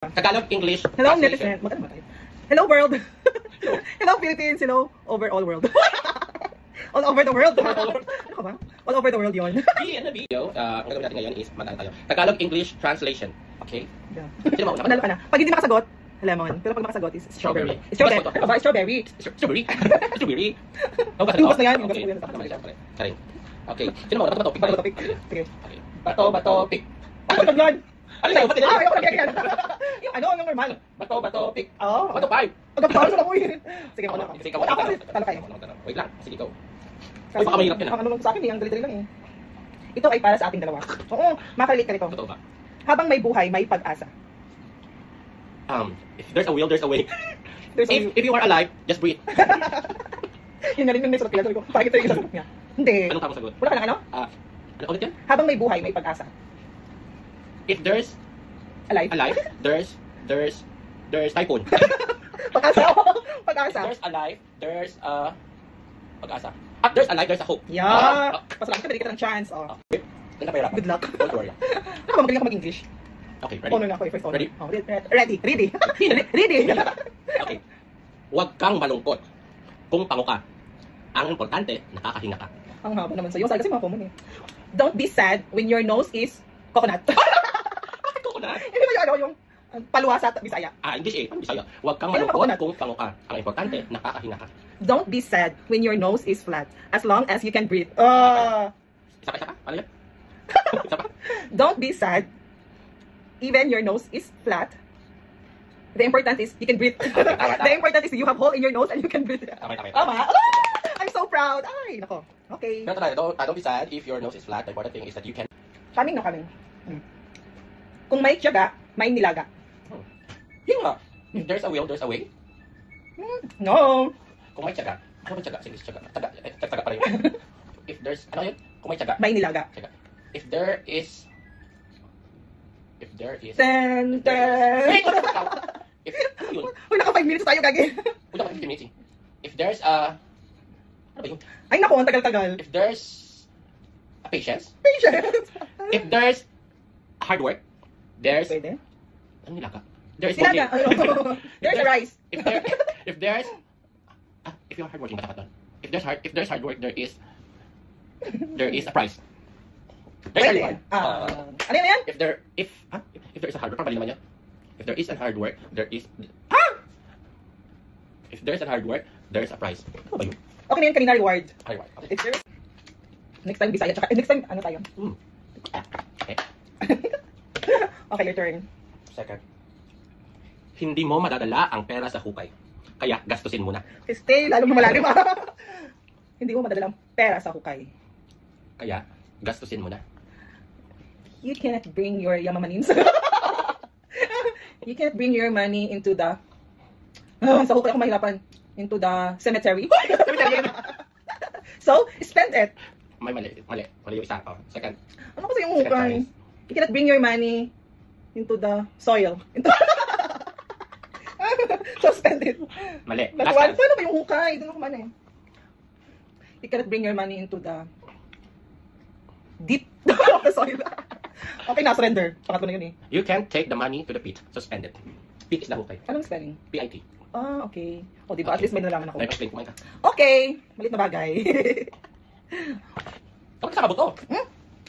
Tagalog, English. Hello, netizen. Hello, world. Hello, Philippines. Hello, overall world. All over the world. Ano ba? All over the world yun. In the video, ang gagawin natin ngayon is magana tayo. Tagalog, English translation. Okay? Yeah. Sino mauna? Panalo ka na. Pag hindi makasagot, lemon. Pero pag makasagot is strawberry. Strawberry. Aba, strawberry. Strawberry. Strawberry. Yung gusto na yan. Yung Okay. gusto na yan. Karin. Okay. Sino mauna? Bato, topic. Bato, topic. Sige. Bato, pick. Ako naglan. Ano sa'yo? Pati na. Ako naglan. Yung ano, yung normal. Bato, pick. Oo. Bato, 5. Ang gagawin sa uy. Sige, ako na. Sige, Ako na. Talo kayo. Wait lang. Sige, go. Uy, baka mahirap yan, Ang ano lang sa akin eh. Ang dali-dali lang eh. Ito ay para sa ating dalawa. Oo, makarelate ka nito. Totoo ba? Habang may buhay, may pag-asa. If there's a will, there's a way. If you are alive, just breathe. Yun na rin yung nasulat ko. Parang ito yung sagot niya. Hindi. Anong tamang sagot? Wala ka lang ano? Ano ulit yan? Habang may buhay, may pag-asa. If there's Alive. there's typhoon. Pag-asa. Pag-asa. If there's alive, there's pag-asa. At there's alive, there's a hope. Yeah. Pasalamat ka, bigyan kita ng chance. Oh. Ganda pa yung Good luck. Don't worry. Ano ba, magaling ako mag-English? Okay, ready? Honor na ako eh, first honor. Ready? Oh, ready. Ready. Okay. Huwag kang malungkot kung pango ka. Ang importante, nakakahinga ka. Ang haba naman sa'yo. Sabi kasi mga common eh. Don't be sad when your nose is coconut. Bakit coconut? Hindi ba yung ano, yung paluwa sa Bisaya? English eh. Bisaya. Huwag kang malungkot kung pango ka. Ang importante, nakakahinga ka. Don't be sad when your nose is flat, as long as you can breathe. Isa pa? Ano yan? Isa pa? Don't be sad, even your nose is flat. The important is you can breathe. Tama. The important is you have hole in your nose and you can breathe. Tama. Tama? I'm so proud. Ay, nako. Okay. Pero tayo, don't be sad if your nose is flat. The important thing is that you can... Coming. Kung may tiyaga, may nilaga. Yun nga. If there's a will, there's a way. No. Kung may tiyaga. Ano ba tiyaga? Sige, tiyaga. Taga pa rin. If there's... Ano yun? Kung may tiyaga. May nilaga. Tiyaga. If there is... Ten. If... Yun. Uy, naka 5 minutes tayo, gagi. Wala pa 15 minutes eh. If there's a... Ano ba yun? Ay, nako, ang tagal-tagal. If there's... a patience. Patience. If there's hard work. There's... Pwede. Ano nilaga? There's... Nilaga. There's a rice. If there's... if you're hardworking, bata ka doon. If there's hard work, there is a prize. There's a reward. Ano yan? If there is a hard work, parang naman yan. If there is a hard work, there is... If there's a hard work, there's a prize. Ano ba yun? Okay na yun, kanina reward. Reward. Okay. If there's... Next time, Bisaya. Tsaka, next time, ano tayo? Okay. Okay, your turn. Second. Hindi mo madadala ang pera sa hukay. Kaya gastusin mo na. Stay, lalo mo malalim. Hindi mo madadala ang pera sa hukay. Kaya gastusin mo na. You cannot bring your yamamanins. You cannot bring your money into the... sa hukay ako mahirapan. Into the cemetery. So, spend it. May mali yung isa. Second. Ano kasi yung hukay? You cannot bring your money into the soil. So, spend it. Mali. Last one. Paano ba yung hukay? Doon ako man eh. You cannot bring your money into the deep of the soil. Okay na, surrender. Pangatlo na yun eh. You can't take the money to the pit. So spend it. Pit is the hukay. Anong spelling? P-I-T. Okay. O, diba? At least may nalaman ako. Na-explain kumain ka. Okay. Malit na bagay. Dapat sa kabuto.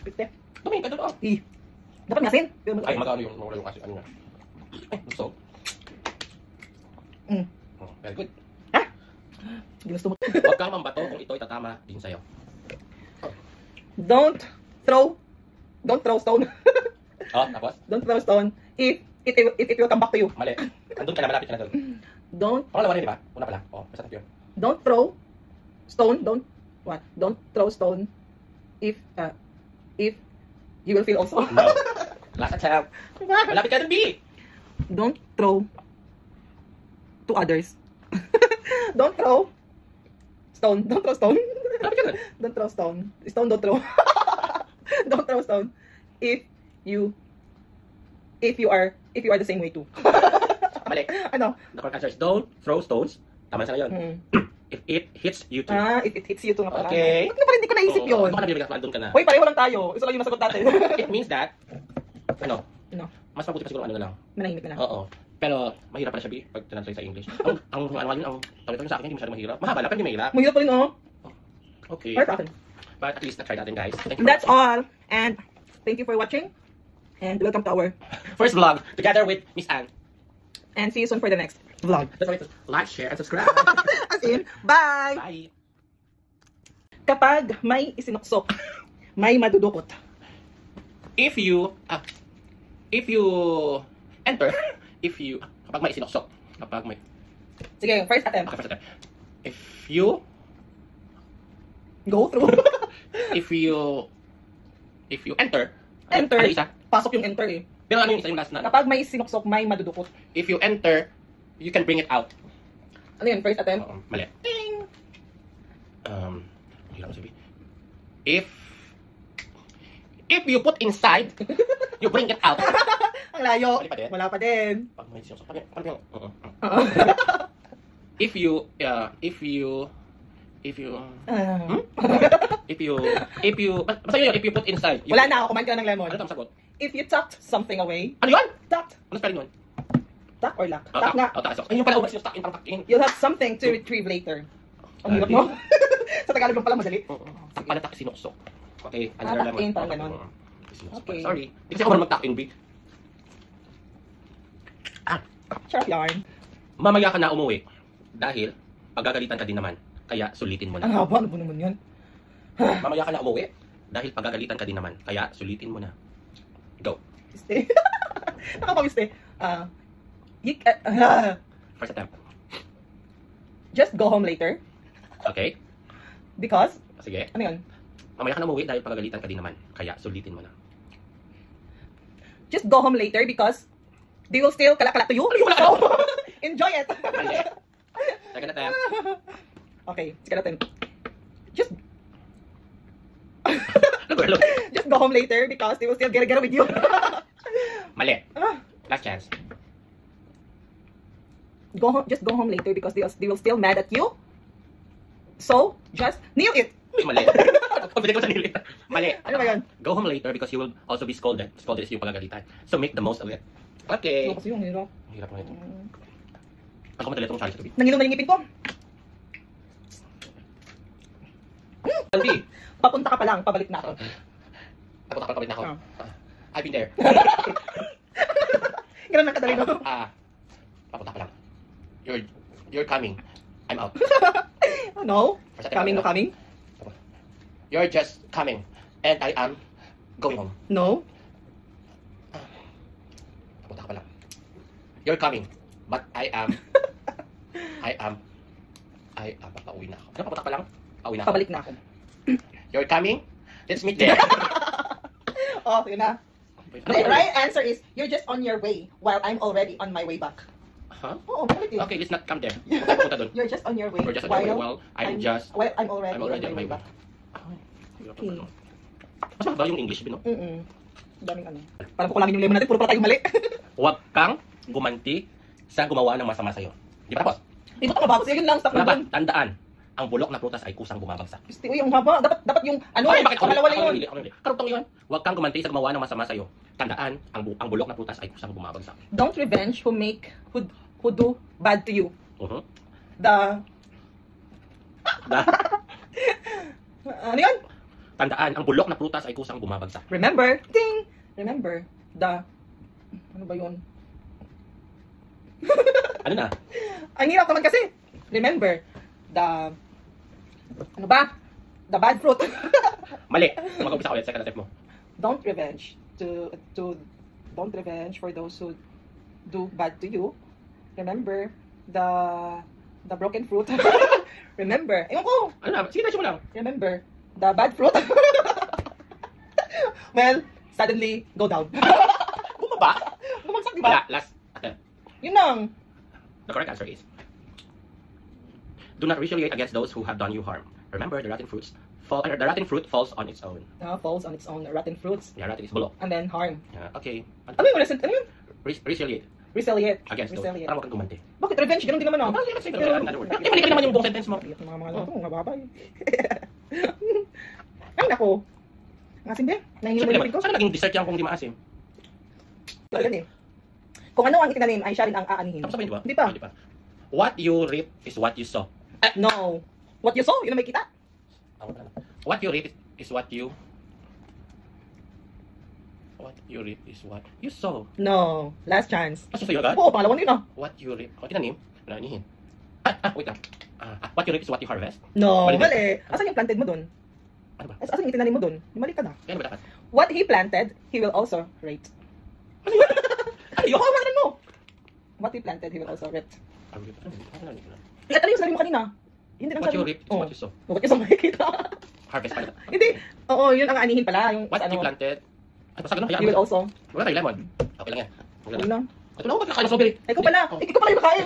Pite. Tumingin ka doon. Dapat ngasin. Ay, magkano yung mawala yung kasi ano nga. Ay, gusto. Very good. Ha? Ginusto mo. Huwag kang mambato kung ito'y tatama din sa'yo. Don't throw stone. Tapos? Don't throw stone if it will come back to you. Mali. Andun ka na, malapit ka na doon. Don't Pangalawa rin, di ba? Una pa lang. Basta tayo yun. don't throw stone. Don't throw stone if you will feel also. No. Last attempt. Malapit ka doon, B! Don't throw to others. Don't throw stone. Don't throw stone. Malapit ka doon. Don't throw stone. Stone, don't throw. Don't throw stone. If you are the same way too. Mali. Ano? The correct answer is don't throw stones. Tama sa ngayon. If it hits you too. If it hits you too nga pala. Okay. Bakit na pala hindi ko naisip yun? Ano ka na bibigyan? Andun ka na. Hoy, pareho lang tayo. Isa lang yung nasagot natin. It means that, ano? No. Mas mabuti pa siguro ano na lang. Manahimik na lang. Oo. Pero mahirap pala siya, B, pag translate sa English. ang ano yun, ang tawag sa akin, hindi masyadong mahirap. Mahaba lang, pero hindi mahirap. Mahirap pa rin, oh. Okay. Or sa akin. But at least na-try natin, guys. Thank you for That's watching. all. And thank you for watching. And welcome to our First vlog, together with Miss Anne. and see you soon for the next vlog. Don't forget to like, share, and subscribe. As in, bye! Bye! Kapag may isinuksok, may madudukot. If you enter, kapag may sinuksok, kapag may, Sige, first attempt. okay, first attempt. If you Go through. if you enter, Enter. ano isa? Pasok yung enter eh. Pero ano yung isa yung last na? Kapag may sinuksok, may madudukot. If you enter, you can bring it out. Ano yun? First attempt? Mali. Ding! Ang hirap sabihin. If you put inside, you bring it out. Ang layo. Mali pa din. Wala pa din. Pag may sinusok, pag yung, Oo. if you basta yun, if you put inside. Wala na ako. Kumain ka na ng lemon. Ano tama sagot? If you tucked something away. Ano yun? Tucked. Ano spelling yun? Tuck or lock? Tuck nga. Tuck. Ayun pala, ubas yung tuck in, parang tuck in. You'll have something to retrieve later. Ang hirap mo. Sa Tagalog lang pala madali. Tuck pala, tuck sinuksok. Okay, tuck in, parang ganon. Okay. Sorry. Hindi kasi ako marunong mag-tuck in, B. Sarap yarn. Mamaya ka na umuwi. Dahil, pagagalitan ka din naman. Kaya sulitin mo Ang na. haba. Ano ba naman yun? Mamaya ka na umuwi. Dahil pagagalitan ka din naman. Kaya sulitin mo na. Go. Stay. Nakapag-stay. First attempt. Just go home later. Okay? Because? Sige. Ano yun? Mamaya ka na umuwi dahil pagagalitan ka din naman. Kaya sulitin mo na. Just go home later because they will still kalakala to you. So, enjoy it. Mali. Second attempt. Okay, sige natin. Just Hello. just go home later because they will still get with you. Mali. Ah, Last chance. just go home later because they will still mad at you. So, just kneel it. Mali. Pabili ko sa nili. Mali. Ano ba yun? Go home later because you will also be scolded. Scolded is yung pagagalitan. So make the most of it. Okay. Ano kasi yung hirap. Hirap mo ito. Ako madali itong challenge ko. Nanginom na yung ngipin ko. Andy, Papunta ka pa lang, pabalik na ako. takot ako na ako. I've been there. Ganun lang kadali no? Papunta pa lang. You're coming. I'm out. Oh, no? First attempt. Coming, no coming? You're just coming. And I am going home. No? Papunta ka pa lang. You're coming. But I am pauwi na ako. Ano, papunta pa lang? Pauwi na ako. Pabalik na ako. You're coming? Let's meet there. Oh, yun na. The right answer is, you're just on your way while I'm already on my way back. Huh? Oo, pabalik yun. Okay, let's not come there. Papunta doon. You're just on your way You're just on your way while while I'm already on my way back. Okay. Mas mahaba yung English, Bino. Daming ano. Parang kukulangin yung lemon natin, puro pala tayong mali. Huwag kang gumanti sa gumawa ng masama sa'yo. Di ba tapos? Ito ka mababas. Yun lang, stop na Wala ba? dun. Tandaan, ang bulok na prutas ay kusang bumabagsak. Uy, yung haba. Dapat yung ano. Ay, bakit? Malawala yun. Karugtong yun. Huwag kang gumanti sa gumawa ng masama sa'yo. Tandaan, ang bulok na prutas ay kusang bumabagsak. Don't revenge who do bad to you. Ano yun? Tandaan, ang bulok na prutas ay kusang bumabagsak. Remember, ding! Remember, ano ba yun? Ano na? Ang hirap naman kasi. Remember, ano ba? The bad fruit. Mali. Mag-umpisa ulit, second attempt mo. Don't revenge don't revenge for those who do bad to you. Remember, the broken fruit. Remember, ewan ko. Ano na? Sige, tayo mo lang. Remember, the bad fruit. Well, suddenly, go down. Bumaba? Bumagsak, di Wala, ba? last attempt. Yun lang. The correct answer is, do not retaliate against those who have done you harm. Remember, the rotten fruit falls on its own. Falls on its own, rotten fruits. Yeah, rotten is bulok. And then harm. Yeah, okay. Ano yun? Ano yun? Retaliate Retaliate. against those. Retaliate. Parang huwag kang gumanti. Bakit revenge? Ganun din naman ako. Mali ka naman yung buong sentence mo. Mga ito, mga babay. Ay, nako. Ngasin din. Nahingin Siyempre mo naman, ko. saan naging dessert yan kung di maasim? Talaga eh. Kung ano ang itinanim ay siya rin ang aanihin. Tapos sabihin, di ba? Hindi pa. Hindi pa. What you reap is what you sow. No. What you saw, yun ang may kita. What you reap is what you... What you reap is what you sow. No. Last chance. Mas susayo agad? Oo, pangalawa yun ah. What you reap... O, tinanim. Naanihin. Wait lang. What you reap is what you harvest. No, Mali din. mali. Asan yung planted mo dun? Ano ba? Asan yung itinanim mo dun? Mali ka na. Kaya ba dapat? What he planted, he will also rate. Ano yun? Ano yun? Hawakan mo! What he planted, he will also rate. Ano yun? Ano yun? Ano yung sabi mo kanina? Hindi naman What sabi you mo. reap is what you sow. What you saw makikita. Harvest pala. Hindi. Oo, yun ang aanihin pala. Yung, What you ano, planted... Ay, basta ganun. he will also. Wala tayo lemon. Okay lang yan. Yun lang. Ito na ako magkakain ng strawberry. Ikaw pala. Ikaw pala yung makain.